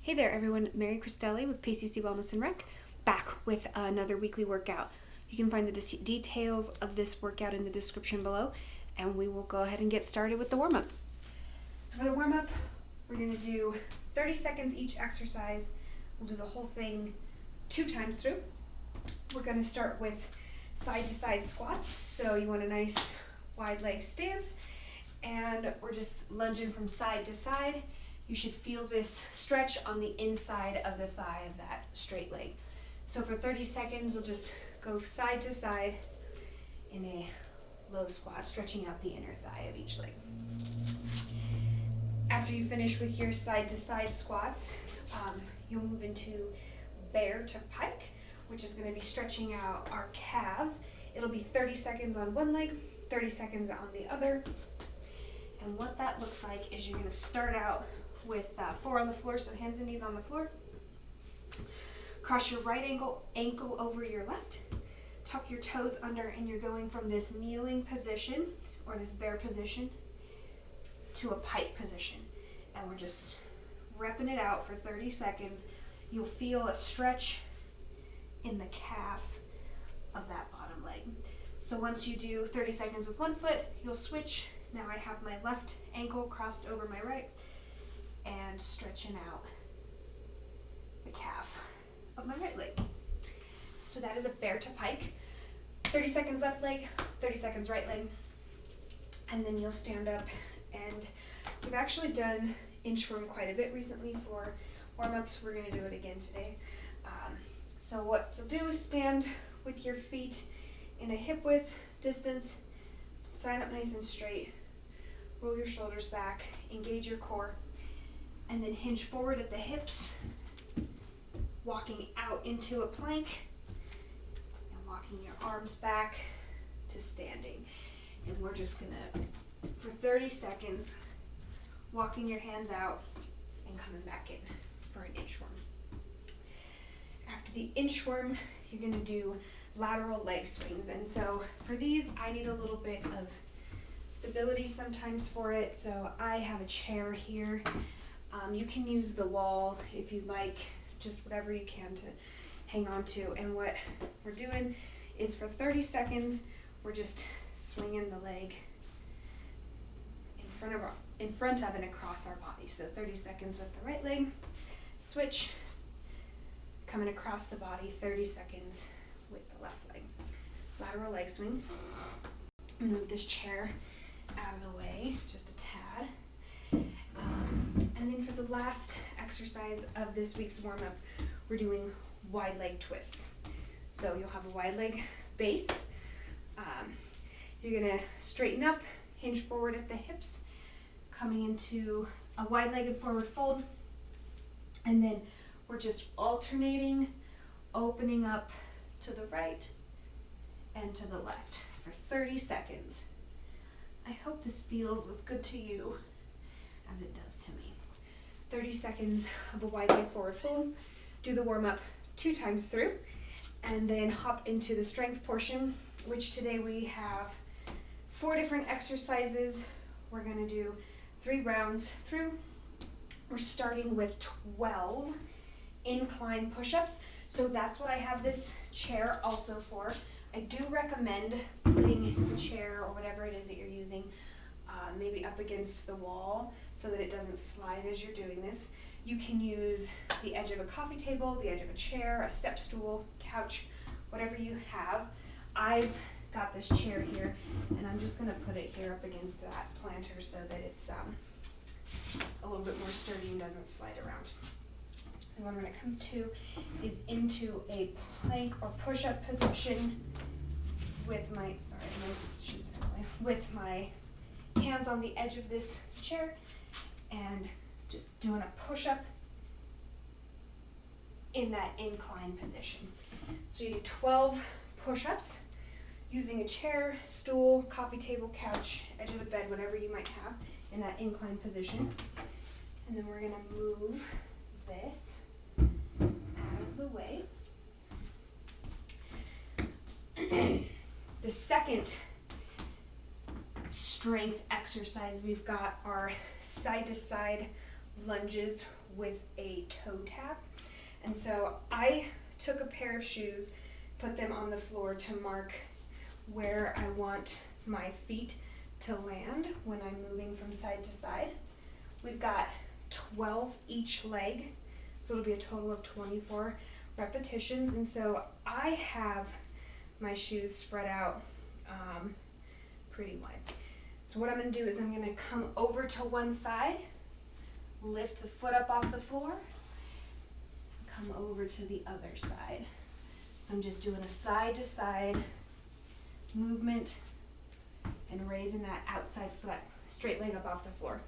Hey there everyone, Mary Cristelli with PCC Wellness and Rec, back with another weekly workout. You can find the details of this workout in the description below, and we will go ahead and get started with the warm-up. So for the warm-up, we're going to do 30 seconds each exercise. We'll do the whole thing 2 times through. We're going to start with side-to-side squats, so you want a nice wide leg stance, and we're just lunging from side to side. You should feel this stretch on the inside of the thigh of that straight leg. So for 30 seconds, we'll just go side to side in a low squat, stretching out the inner thigh of each leg. After you finish with your side to side squats, you'll move into bear to pike, which is going to be stretching out our calves. It'll be 30 seconds on one leg, 30 seconds on the other. And what that looks like is you're going to start out with 4 on the floor, so hands and knees on the floor. Cross your right ankle over your left. Tuck your toes under, and you're going from this kneeling position, or this bear position, to a pike position. And we're just repping it out for 30 seconds. You'll feel a stretch in the calf of that bottom leg. So once you do 30 seconds with one foot, you'll switch. Now I have my left ankle crossed over my right, and stretching out the calf of my right leg. So that is a bear to pike. 30 seconds left leg, 30 seconds right leg, and then you'll stand up. And we've actually done Inchworm quite a bit recently for warm-ups. We're going to do it again today. So what you'll do is stand with your feet in a hip width distance, sign up nice and straight, roll your shoulders back, engage your core, and then hinge forward at the hips, walking out into a plank, and walking your arms back to standing. And we're just gonna, for 30 seconds, walking your hands out and coming back in for an inchworm. After the inchworm, you're gonna do lateral leg swings. And so for these, I need a little bit of stability sometimes for it. So I have a chair here. You can use the wall if you'd like, just whatever you can to hang on to. And what we're doing is for 30 seconds, we're just swinging the leg in front of and across our body. So 30 seconds with the right leg, switch, coming across the body, 30 seconds with the left leg. Lateral leg swings. Move this chair out of the way just a tad. And then for the last exercise of this week's warm-up, we're doing wide leg twists. So you'll have a wide leg base. You're gonna straighten up, hinge forward at the hips, coming into a wide-legged forward fold. And then we're just alternating, opening up to the right and to the left for 30 seconds. I hope this feels as good to you as it does to me. 30 seconds of a wide leg forward fold. Do the warm-up 2 times through, and then hop into the strength portion, which today we have 4 different exercises. We're gonna do 3 rounds through. We're starting with 12 incline push-ups. So that's what I have this chair also for. I do recommend putting the chair or whatever it is that you're using maybe up against the wall so that it doesn't slide as you're doing this. You can use the edge of a coffee table, the edge of a chair, a step stool, couch, whatever you have. I've got this chair here, and I'm just going to put it here up against that planter so that it's a little bit more sturdy and doesn't slide around. And what I'm going to come to is into a plank or push-up position with my, with my hands on the edge of this chair, and just doing a push-up in that incline position. So you do 12 push-ups using a chair, stool, coffee table, couch, edge of the bed, whatever you might have in that incline position. And then we're going to move this out of the way. The second strength exercise we've got our side-to-side lunges with a toe tap. And so I took a pair of shoes, put them on the floor to mark where I want my feet to land when I'm moving from side to side. We've got 12 each leg, so it'll be a total of 24 repetitions. And so I have my shoes spread out pretty wide. So what I'm going to do is I'm going to come over to one side, lift the foot up off the floor, come over to the other side. So I'm just doing a side to side movement and raising that outside foot, straight leg up off the floor.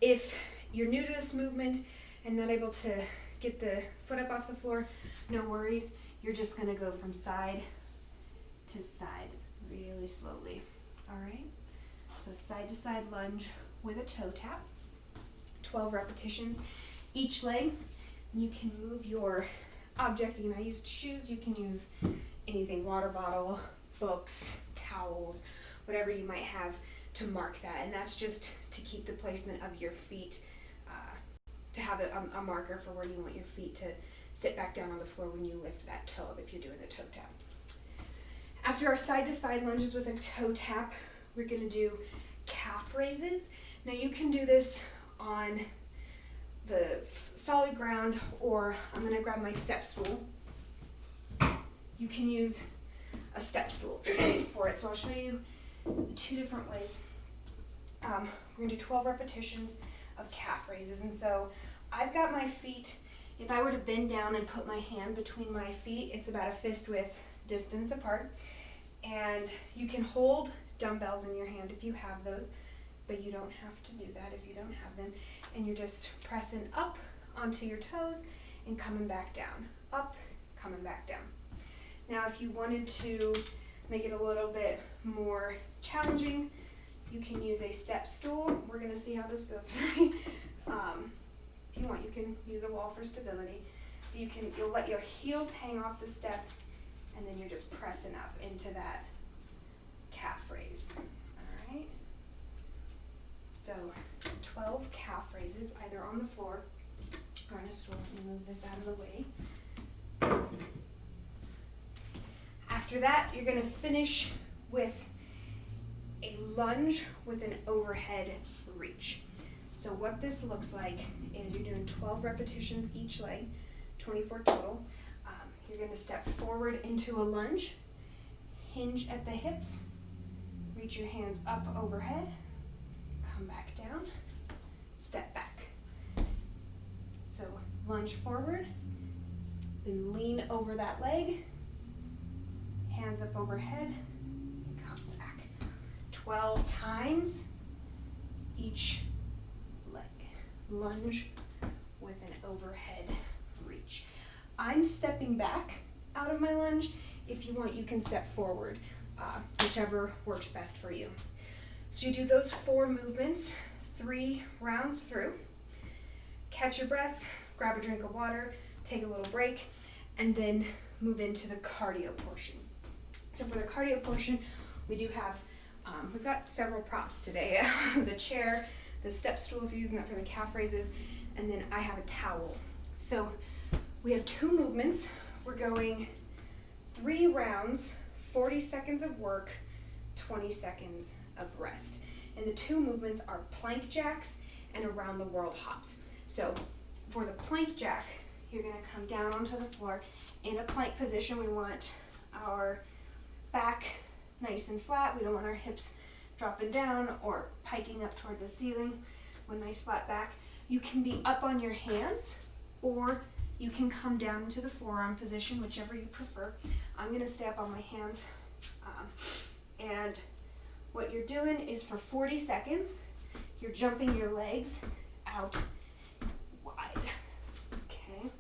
If you're new to this movement and not able to get the foot up off the floor, no worries. You're just going to go from side to side really slowly. All right? So side to side lunge with a toe tap, 12 repetitions each leg. You can move your object. Again, I used shoes. You can use anything, water bottle, books, towels, whatever you might have to mark that. And that's just to keep the placement of your feet, to have a marker for where you want your feet to sit back down on the floor when you lift that toe up if you're doing the toe tap. After our side to side lunges with a toe tap, we're going to do calf raises. Now you can do this on the solid ground, or I'm going to grab my step stool. You can use a step stool for it. So I'll show you two different ways. We're going to do 12 repetitions of calf raises. And so I've got my feet, if I were to bend down and put my hand between my feet, it's about a fist width distance apart. And you can hold dumbbells in your hand if you have those, but you don't have to do that if you don't have them. And you're just pressing up onto your toes and coming back down. Up, coming back down. Now if you wanted to make it a little bit more challenging, you can use a step stool. We're going to see how this goes. If you want, you can use a wall for stability. You'll let your heels hang off the step, and then you're just pressing up into that calf raise. All right. So 12 calf raises, either on the floor or on a stool. Let me move this out of the way. After that, you're going to finish with a lunge with an overhead reach. So what this looks like is you're doing 12 repetitions each leg, 24 total. You're going to step forward into a lunge, hinge at the hips, reach your hands up overhead, come back down, step back. So lunge forward, then lean over that leg, hands up overhead, and come back. 12 times each leg. Lunge with an overhead reach. I'm stepping back out of my lunge. If you want, you can step forward, whichever works best for you. So you do those 4 movements, 3 rounds through. Catch your breath, grab a drink of water, take a little break, and then move into the cardio portion. So for the cardio portion, we do have, we've got several props today. The chair, the step stool if you're using that for the calf raises, and then I have a towel. So we have 2 movements. We're going 3 rounds, 40 seconds of work, 20 seconds of rest. And the 2 movements are plank jacks and around the world hops. So for the plank jack, you're going to come down onto the floor in a plank position. We want our back nice and flat. We don't want our hips dropping down or piking up toward the ceiling. One nice flat back. You can be up on your hands, or you can come down into the forearm position, whichever you prefer. I'm going to stay up on my hands. And what you're doing is for 40 seconds, you're jumping your legs out wide. Okay.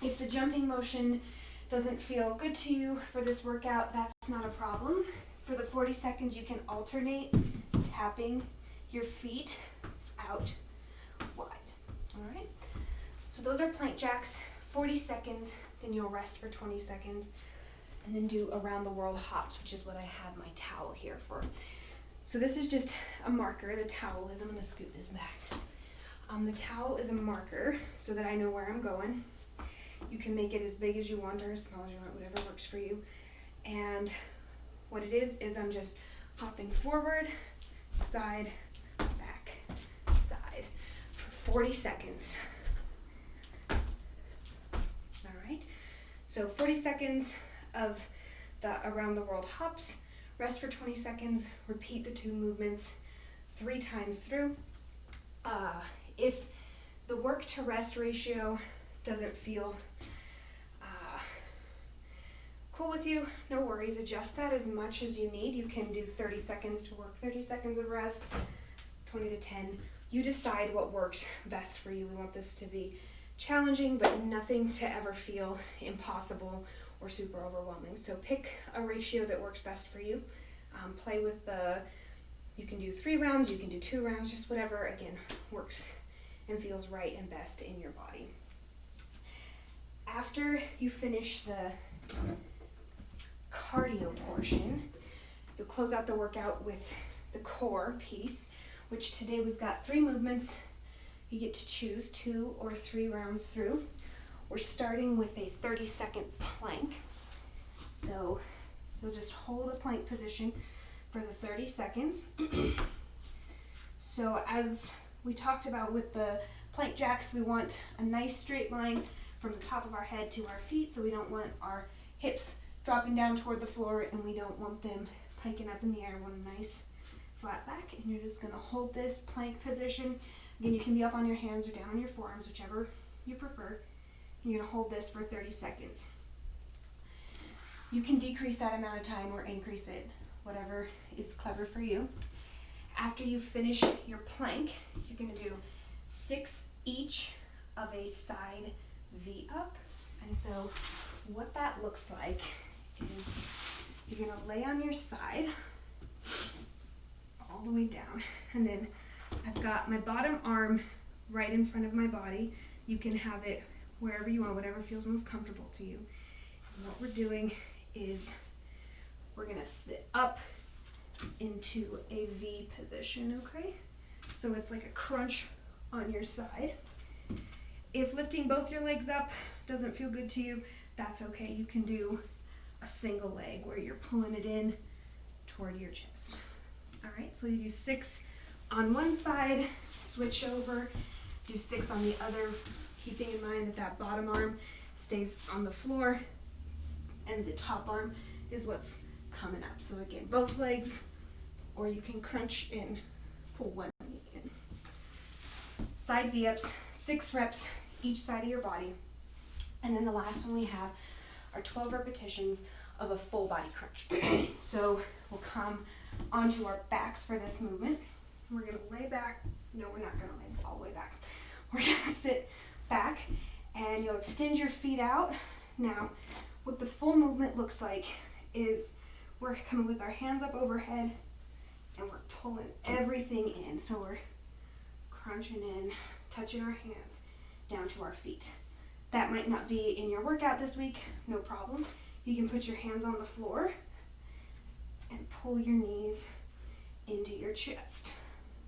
If the jumping motion doesn't feel good to you for this workout, that's not a problem. For the 40 seconds, you can alternate tapping your feet out wide. All right. So those are plank jacks, 40 seconds, then you'll rest for 20 seconds, and then do around the world hops, which is what I have my towel here for. So this is just a marker, the towel is. I'm going to scoot this back. The towel is a marker so that I know where I'm going. You can make it as big as you want or as small as you want, whatever works for you. And what it is I'm just hopping forward, side, back, side for 40 seconds. All right, so 40 seconds of the around the world hops, rest for 20 seconds, repeat the 2 movements 3 times through. If the work to rest ratio doesn't feel cool with you, no worries, adjust that as much as you need. You can do 30 seconds to work, 30 seconds of rest, 20 to 10. You decide what works best for you. We want this to be challenging, but nothing to ever feel impossible or super overwhelming. So pick a ratio that works best for you. Play with you can do 3 rounds, you can do 2 rounds, just whatever, again, works and feels right and best in your body. After you finish the cardio portion, you'll close out the workout with the core piece, which today we've got 3 movements. You get to choose 2 or 3 rounds through. We're starting with a 30-second plank. So you'll just hold a plank position for the 30 seconds. So as we talked about with the plank jacks, we want a nice straight line from the top of our head to our feet, so we don't want our hips dropping down toward the floor and we don't want them piking up in the air. We want a nice flat back, and you're just going to hold this plank position. Again, you can be up on your hands or down on your forearms, whichever you prefer. You're going to hold this for 30 seconds. You can decrease that amount of time or increase it, whatever is clever for you. After you finish your plank, you're going to do 6 each of a side V up. And so what that looks like is you're going to lay on your side all the way down, and then I've got my bottom arm right in front of my body. You can have it wherever you want, whatever feels most comfortable to you. And what we're doing is we're going to sit up into a V position, okay? So it's like a crunch on your side. If lifting both your legs up doesn't feel good to you, that's okay. You can do a single leg where you're pulling it in toward your chest. All right, so you do 6 on one side, switch over, do 6 on the other, keeping in mind that that bottom arm stays on the floor and the top arm is what's coming up. So again, both legs, or you can crunch in, pull one knee in. Side V-ups, 6 reps each side of your body. And then the last one we have are 12 repetitions of a full body crunch. So we'll come onto our backs for this movement. We're gonna lay back. No, we're not gonna lay all the way back. We're gonna sit back and you'll extend your feet out. Now, what the full movement looks like is we're coming with our hands up overhead and we're pulling everything in. So we're crunching in, touching our hands down to our feet. That might not be in your workout this week, no problem. You can put your hands on the floor and pull your knees into your chest,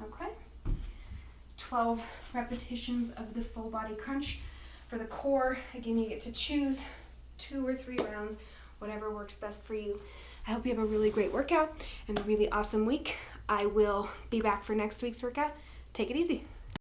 okay? 12 repetitions of the full body crunch. For the core, again, you get to choose 2 or 3 rounds, whatever works best for you. I hope you have a really great workout and a really awesome week. I will be back for next week's workout. Take it easy.